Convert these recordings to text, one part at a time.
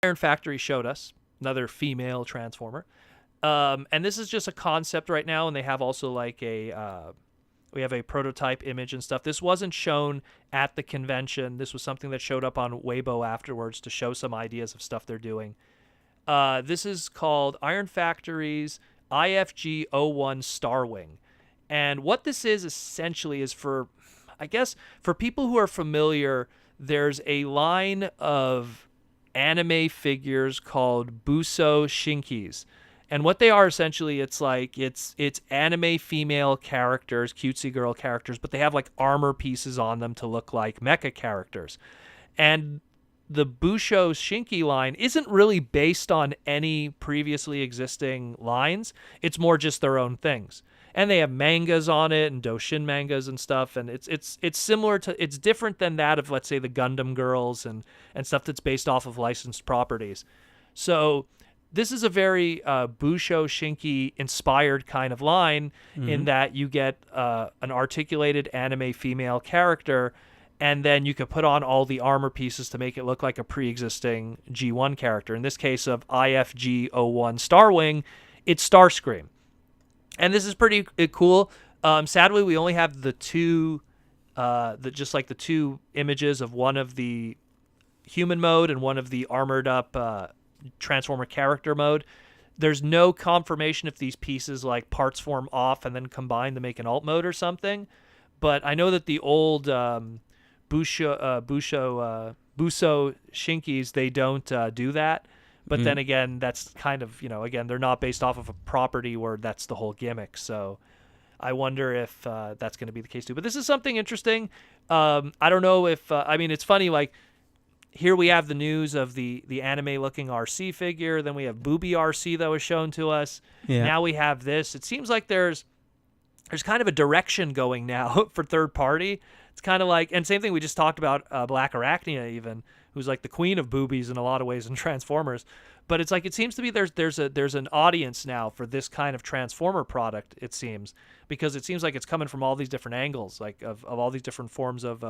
Iron Factory showed us another female Transformer. And this is just a concept right now, and they have also like we have a prototype image and stuff. This wasn't shown at the convention. This was something that showed up on Weibo afterwards to show some ideas of stuff they're doing. This is called Iron Factory's IFG-01 Starwing. And what this is essentially is for people who are familiar, there's a line of anime figures called Bosou Shinkis. And what they are essentially, it's anime female characters, cutesy girl characters, but they have like armor pieces on them to look like mecha characters. And the Bosou Shinki line isn't really based on any previously existing lines. It's more just their own things. And they have mangas on it and Doshin mangas and stuff. And it's similar to, it's different than that of, let's say, the Gundam girls and stuff that's based off of licensed properties. So this is a very Bosou Shinki inspired kind of line in that you get an articulated anime female character, and then you could put on all the armor pieces to make it look like a pre-existing G1 character. In this case of IFG-01 Starwing, it's Starscream. And this is pretty cool. Sadly, we only have the two images of one of the human mode and one of the armored up Transformer character mode. There's no confirmation if these pieces like parts form off and then combine to make an alt mode or something. But I know that the old Bosou Shinkis, they don't do that. But then again, that's kind of, again, they're not based off of a property where that's the whole gimmick. So I wonder if that's going to be the case too. But this is something interesting. I don't know if, it's funny, like, here we have the news of the anime-looking RC figure. Then we have Booby RC that was shown to us. Yeah. Now we have this. It seems like there's kind of a direction going now for third party. It's kind of like, and same thing we just talked about, Black Arachnia even, who's like the queen of boobies in a lot of ways in Transformers. But it's like, it seems to be there's an audience now for this kind of Transformer product, it seems, because it seems like it's coming from all these different angles, like of all these different forms of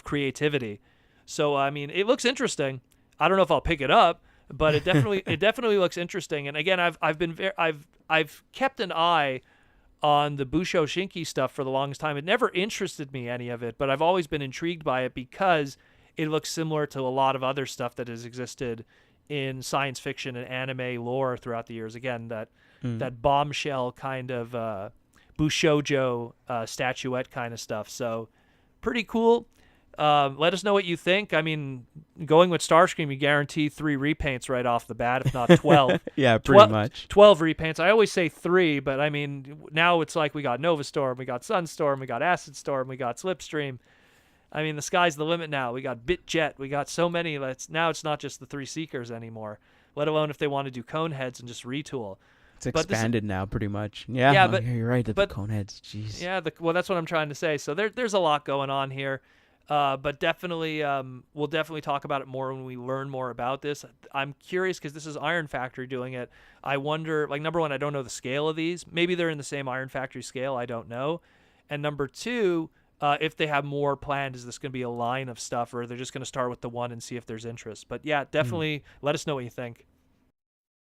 creativity. So it looks interesting. I don't know if I'll pick it up, but it definitely looks interesting. And again, I've kept an eye on the Bosou Shinki stuff for the longest time. It never interested me, any of it, but I've always been intrigued by it because it looks similar to a lot of other stuff that has existed in science fiction and anime lore throughout the years. Again, that bombshell kind of Bushoujo statuette kind of stuff. So pretty cool. Let us know what you think. Going with Starscream, you guarantee 3 repaints right off the bat, if not 12. Yeah, pretty much. 12 repaints. I always say 3, but now it's like we got Nova Storm, we got Sunstorm, we got Acid Storm, we got Slipstream. The sky's the limit now. We got Bitjet. We got so many. Now it's not just the 3 Seekers anymore, let alone if they want to do Coneheads and just retool. It's expanded now, pretty much. Yeah, but you're right. The Coneheads, jeez. Yeah, well, that's what I'm trying to say. So there's a lot going on here. But definitely, we'll definitely talk about it more when we learn more about this. I'm curious because this is Iron Factory doing it. I wonder, like, number one, I don't know the scale of these. Maybe they're in the same Iron Factory scale. I don't know. And number two, if they have more planned, is this going to be a line of stuff, or they're just going to start with the one and see if there's interest? But yeah, definitely let us know what you think.